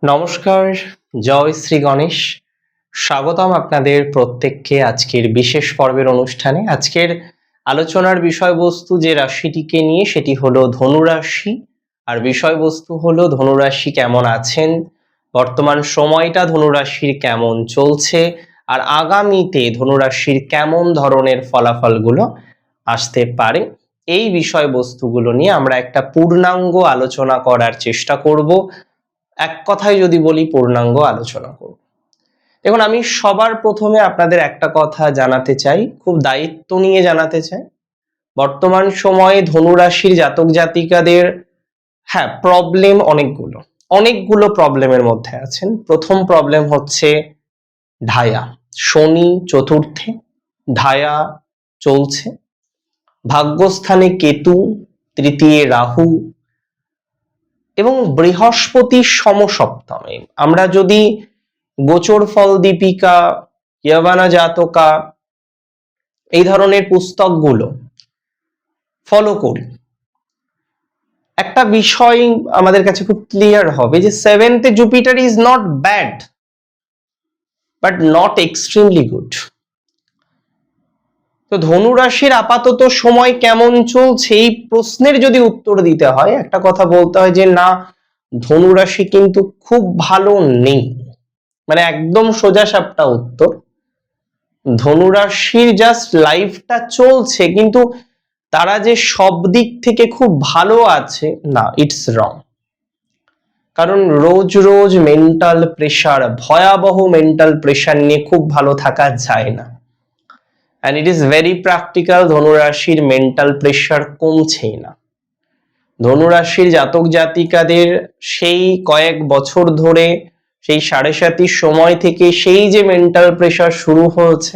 নমস্কার, জয় শ্রী গণেশ। স্বাগতম আপনাদের প্রত্যেককে আজকের বিশেষ পর্বের অনুষ্ঠানে। আজকের আলোচনার বিষয়বস্তু যে রাশিটিকে নিয়ে সেটি হলো ধনুরাশি। আর বিষয়বস্তু হলো ধনুরাশি কেমন আছেন, বর্তমান সময়টা ধনুরাশির কেমন চলছে, আর আগামীতে ধনুরাশির কেমন ধরনের ফলাফলগুলো আসতে পারে। এই বিষয়বস্তুগুলো নিয়ে আমরা একটা পূর্ণাঙ্গ আলোচনা করার চেষ্টা করব। এক কথায় যদি বলি, পূর্ণাঙ্গ আলোচনা করব। দেখুন, আমি সবার প্রথমে আপনাদের একটা কথা জানাতে চাই, খুব দায়িত্ব নিয়ে জানাতে চাই। বর্তমান সময়ে ধনুরাশির জাতক জাতিকাদের প্রবলেম অনেকগুলো প্রবলেমের মধ্যে আছেন। প্রথম প্রবলেম হচ্ছে ঢায়া। শনি চতুর্থে, ঢায়া চলছে। ভাগ্যস্থানে কেতু, তৃতীয় রাহু এবং বৃহস্পতি সমসপ্তমে। আমরা যদি গোচর ফল দীপিকা, ইয়বানা জাতকা এই ধরনের পুস্তকগুলো ফলো করি, একটা বিষয় আমাদের কাছে খুব ক্লিয়ার হবে যে সেভেন্থে Jupiter is not bad but not extremely good. তো ধনুরাশির আপাতত সময় কেমন চলছে এই প্রশ্নের যদি উত্তর দিতে হয়, একটা কথা বলতে হয় যে না, ধনুরাশি কিন্তু খুব ভালো নেই। মানে একদম সোজাসাপটা উত্তর, ধনুরাশির জাস্ট লাইফটা চলছে, কিন্তু তারা যে সব দিক থেকে খুব ভালো আছে না, ইটস রং। কারণ রোজ রোজ মেন্টাল প্রেশার, ভয়াবহ মেন্টাল প্রেশার নিয়ে খুব ভালো থাকা যায় না। And it is very practical, ধনুরাশির মেন্টাল প্রেশার কমছেই না। ধনুরাশির জাতক জাতিকাদের সেই কয়েক বছর ধরে, সেই 7.5 সময় থেকে সেই যে মেন্টাল প্রেশার শুরু হয়েছে,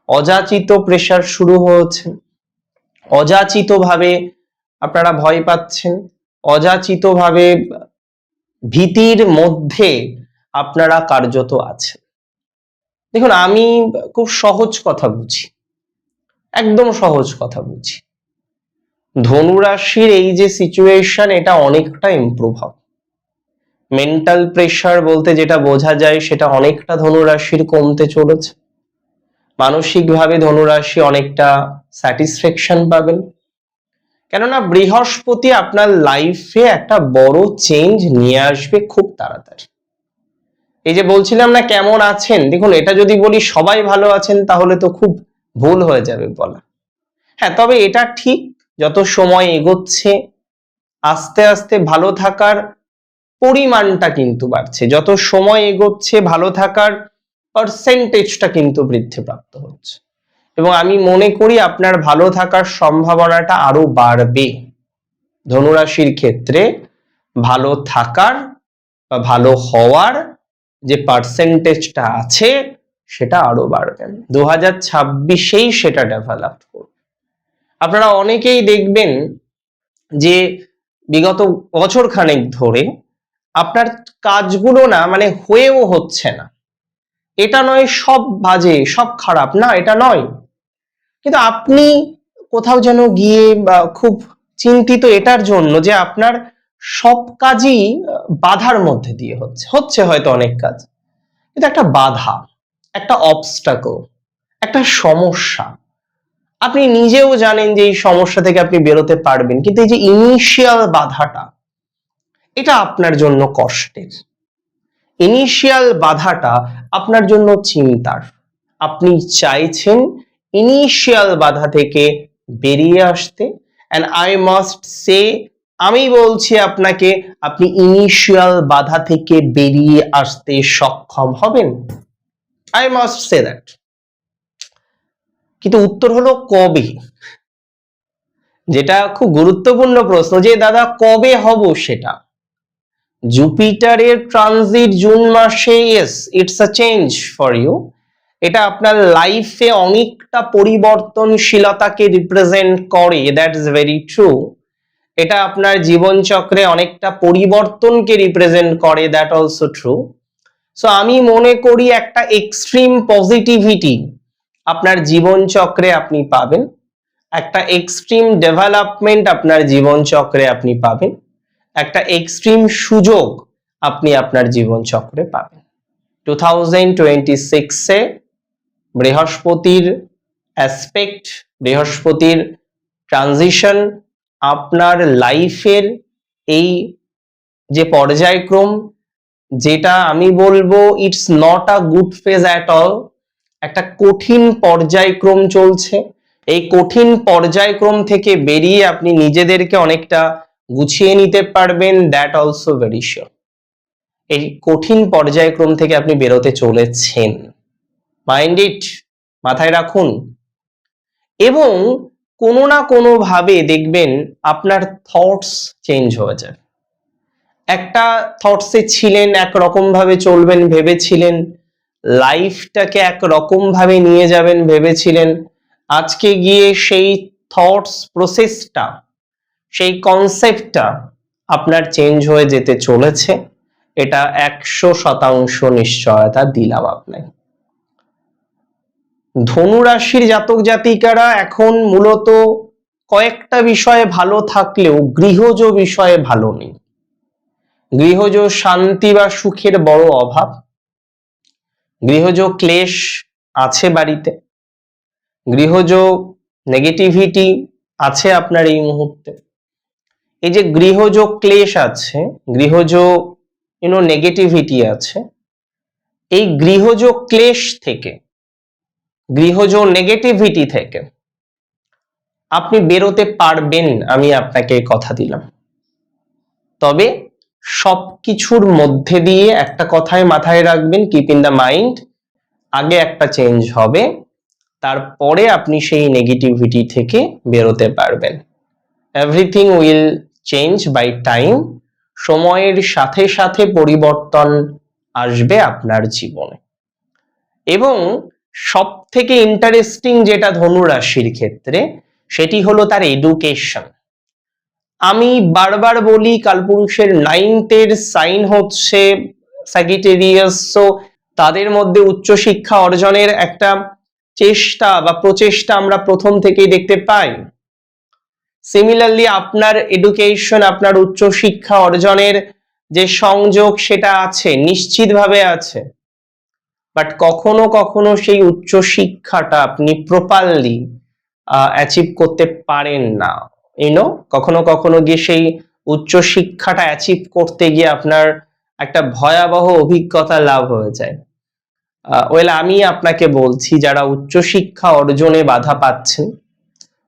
অযাচিত প্রেশার শুরু হয়েছে, অযাচিত ভাবে আপনারা ভয় পাচ্ছেন, অযাচিত ভাবে ভীতির মধ্যে আপনারা কার্যত আছেন। দেখুন, আমি খুব সহজ কথা বুঝি, একদম সহজ কথা বুঝি। ধনুরাশির এই যে সিচুয়েশন, এটা অনেকটা ইমপ্রুভ হবে। মেন্টাল প্রেশার বলতে যেটা বোঝা যায় সেটা অনেকটা ধনুরাশির কমতে চলেছে। মানসিকভাবে ধনুরাশি অনেকটা স্যাটিসফ্যাকশন পাবেন, কেননা বৃহস্পতি আপনার লাইফে একটা বড় চেঞ্জ নিয়ে আসবে খুব তাড়াতাড়ি। এই যে বলছিলাম না কেমন আছেন, দেখুন এটা যদি বলি সবাই ভালো আছেন তাহলে তো খুব ভুল হয়ে যাবে বলা। তবে এটা ঠিক, যত সময় এগোচ্ছে আস্তে আস্তে ভালো থাকার পরিমাণটা কিন্তু বাড়ছে, যত সময় এগোচ্ছে ভালো থাকার পার্সেন্টেজটা কিন্তু বৃদ্ধিপ্রাপ্ত হচ্ছে, এবং আমি মনে করি আপনার ভালো থাকার সম্ভাবনাটা আরো বাড়বে। ধনুরাশির ক্ষেত্রে ভালো থাকার বা ভালো হওয়ার যে পার্সেন্টেজটা আছে সেটা আরো বাড়বে। 2026-এই সেটা ডেভেলপ করবে। আপনারা অনেকেই দেখবেন যে বিগত বছর খানেক ধরে আপনার কাজগুলো না, মানে হয়েও হচ্ছে না। এটা নয় সব বাজে, সব খারাপ, না এটা নয়, কিন্তু আপনি কোথাও যেন গিয়ে খুব চিন্তিত এটার জন্য যে আপনার সব কাজই বাধার মধ্যে দিয়ে হচ্ছে হয়তো অনেক কাজ, কিন্তু একটা বাধা, একটা অবস্টাকল, একটা সমস্যা। আপনি নিজেও জানেন যে এই সমস্যা থেকে আপনি বেরোতে পারবেন, কিন্তু এই যে ইনিশিয়াল বাধাটা, এটা আপনার জন্য কষ্টের। ইনিশিয়াল বাধাটা আপনার জন্য চিন্তার। আপনি চাইছেন ইনিশিয়াল বাধা থেকে বেরিয়ে আসতে, এন্ড আই মাস্ট সে, আমি বলছি আপনাকে, আপনি ইনিশিয়াল বাধা থেকে বেরিয়ে আসতে সক্ষম হবেন। I must say that. কিন্তু উত্তর হলো কবে, যেটা খুব গুরুত্বপূর্ণ প্রশ্ন, যে দাদা কবে হব সেটা। জুপিটারের ট্রানজিট জুন মাসে, yes, it's a change for you. এটা আপনার লাইফে অনেকটা পরিবর্তনশীলতাকে রিপ্রেজেন্ট করে, দ্যাট ইজ ভেরি ট্রু। এটা আপনার জীবন চক্রে অনেকটা পরিবর্তনকে রিপ্রেজেন্ট করে, দ্যাট অলসো ট্রু। সো আমি মনে করি একটা এক্সট্রিম পজিটিভিটি আপনার জীবন চক্রে আপনি পাবেন, একটা এক্সট্রিম ডেভেলপমেন্ট আপনার জীবন চক্রে আপনি পাবেন, একটা এক্সট্রিম সুযোগ আপনি আপনার জীবন চক্রে পাবেন। 2026-এ বৃহস্পতির অ্যাসপেক্ট, বৃহস্পতির ট্রানজিশন আপনার লাইফের এই যে পর্যায়ক্রম, যেটা আমি বলবো it's not a good phase at all, একটা কঠিন পর্যায়ক্রম চলছে। এই কঠিন পর্যায়ক্রম থেকে বেরিয়ে আপনি নিজেদেরকে অনেকটা গুছিয়ে নিতে পারবেন, দ্যাট অলসো ভেরি শিওর। এই কঠিন পর্যায়ক্রম থেকে আপনি বেরোতে চলেছেন, মাইন্ড ইট, মাথায় রাখুন। এবং কোনো না কোনো ভাবে দেখবেন আপনার থটস চেঞ্জ হয়ে যায়। একটা থটসে ছিলেন, একরকম ভাবে চলবেন ভেবেছিলেন, লাইফটাকে একরকম ভাবে নিয়ে যাবেন ভেবেছিলেন, আজকে গিয়ে সেই থটস প্রসেসটা, সেই কনসেপ্টটা আপনার চেঞ্জ হয়ে যেতে চলেছে। এটা 100% নিশ্চয়তা দিলাম আপনাকে। ধনু রাশির জাতক জাতিকারা এখন মূলত কয়েকটা বিষয়ে ভালো থাকলেও গৃহজ বিষয়ে ভালো নেই। গৃহজ শান্তি বা সুখের বড় অভাব, গৃহজ ক্লেশ আছে বাড়িতে, গৃহজ নেগেটিভিটি আছে আপনার এই মুহূর্তে। এই যে গৃহজ ক্লেশ আছে, গৃহজ নেগেটিভিটি আছে, এই গৃহজ ক্লেশ থেকে, গৃহজ নেগেটিভিটি থেকে আপনি বেরোতে পারবেন, আমি আপনাকে কথা দিলাম। তবে সবকিছুর মধ্যে দিয়ে একটা কথাই মাথায় রাখবেন, কিপ ইন দ্য মাইন্ড, আগে একটা চেঞ্জ হবে, তারপরে আপনি সেই নেগেটিভিটি থেকে বেরোতে পারবেন। Everything will change by time, সময়ের সাথে সাথে পরিবর্তন আসবে আপনার জীবনে। এবং সব থেকে ইন্টারেস্টিং যেটা ধনু রাশির ক্ষেত্রে, সেটি হলো তার এডুকেশন। আমি বারবার বলি কালপুরুষের 9th সাইন হচ্ছে স্যাজিটেরিয়াস, সো তাদের মধ্যে উচ্চশিক্ষা অর্জনের একটা চেষ্টা বা প্রচেষ্টা আমরা প্রথম থেকেই দেখতে পাই। সিমিলারলি আপনার এডুকেশন, আপনার উচ্চশিক্ষা অর্জনের যে সংযোগ সেটা আছে, নিশ্চিতভাবে আছে। বাট কখনো কখনো সেই উচ্চশিক্ষাটা আপনি প্রপারলি অ্যাচিভ করতে পারেন না। কখনো কখনো গিয়ে সেই উচ্চশিক্ষাটা অ্যাচিভ করতে গিয়ে আপনার একটা ভয়াবহ অভিজ্ঞতা লাভ হয়ে যায়। আমি আপনাকে বলছি, যারা উচ্চশিক্ষা অর্জনে বাধা পাচ্ছেন,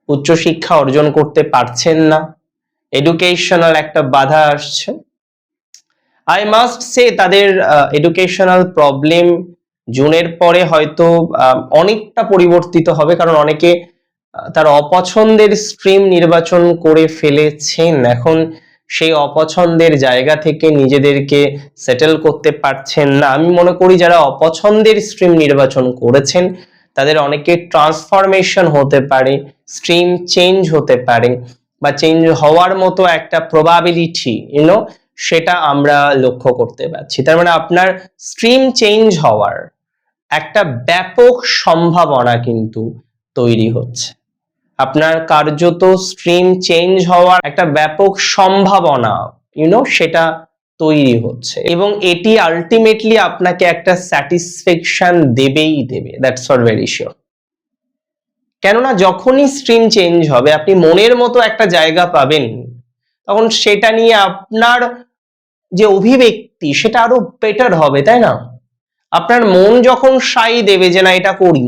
উচ্চশিক্ষা অর্জন করতে পারছেন না, এডুকেশনাল একটা বাধা আসছে, আই মাস্ট সে তাদের এডুকেশনাল প্রবলেম জুনের পরে হয়তো অনেকটা পরিবর্তিত হবে, কারণ অনেকে তার অপছন্দের স্ট্রিম নির্বাচন করে ফেলেছেন। এখন সেই অপছন্দের জায়গা থেকে নিজেদেরকে সেটেল করতে পারছেন না। আমি মনে করি যারা অপছন্দের স্ট্রিম নির্বাচন করেছেন তাদের অনেকে ট্রান্সফরমেশন হতে পারে, স্ট্রিম চেঞ্জ হতে পারে, বা চেঞ্জ হওয়ার মতো একটা প্রবাবিলিটি সেটা আমরা লক্ষ্য করতে পারছি। তার মানে আপনার স্ট্রিম চেঞ্জ হওয়ার একটা ব্যাপক সম্ভাবনা কিন্তু তৈরি হচ্ছে। আপনার কার্যত স্ট্রিম চেঞ্জ হওয়ার একটা ব্যাপক সম্ভাবনা সেটা তৈরি হচ্ছে, এবং এটি আলটিমেটলি আপনাকে একটা স্যাটিসফ্যাকশন দেবেই দেবে, দ্যাটস ফর ভেরি শিওর। কেননা যখনই স্ট্রিম চেঞ্জ হবে আপনি মনের মতো একটা জায়গা পাবেন, তখন সেটা নিয়ে আপনার যে অভিব্যক্তি সেটা আরো বেটার হবে, তাই না? আপনার মন যখন সাই দেবে যে না এটা করি,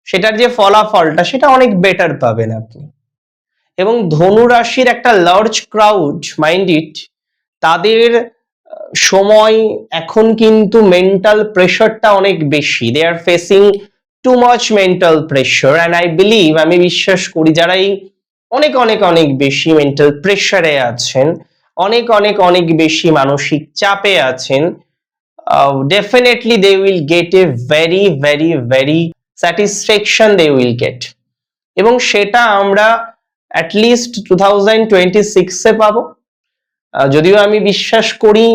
সেটার যে ফলাফলটা সেটা অনেক বেটার পাবেন আপনি। এবং ধনু রাশির একটা লার্জ ক্রাউড, মাইন্ড ইট, তাদের সময় এখন কিন্তু মেন্টাল প্রেশারটা অনেক বেশি, they are facing too much mental pressure, and I believe, আমি বিশ্বাস করি যারা এই অনেক অনেক অনেক বেশি মেন্টাল প্রেশারে আছেন, অনেক অনেক অনেক বেশি মানসিক চাপে আছেন, definitely they will get a very very very satisfaction they will get, এবং সেটা আমরা at least 2026-এ পাবো। যদিও আমি বিশ্বাস করি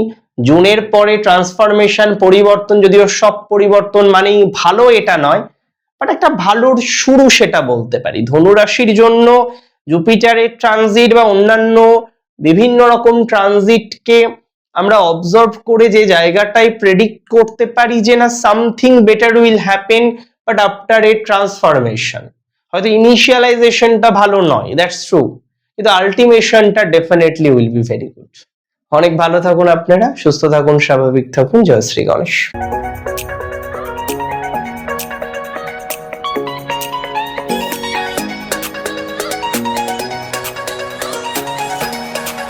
জুনের পরে ট্রান্সফরমেশন, পরিবর্তন, যদিও সব পরিবর্তন মানেই ভালো এটা নয়, বাট একটা ভালোর শুরু সেটা বলতে পারি। ধনু রাশির জন্য জুপিটারের ট্রানজিট বা অন্যান্য বিভিন্ন রকম ট্রানজিটকে আমরা অবজার্ভ করে যে জায়গাটায় প্রেডিক্ট করতে পারি যে না something better will happen but after a transformation, হয়তো ইনিশিয়ালাইজেশনটা ভালো নয়, দ্যাটস ট্রু, কিন্তু আলটিমেশনটা definitely will be very good. অনেক ভালো থাকুন আপনারা, সুস্থ থাকুন, স্বাভাবিক থাকুন। জয় শ্রী গণেশ।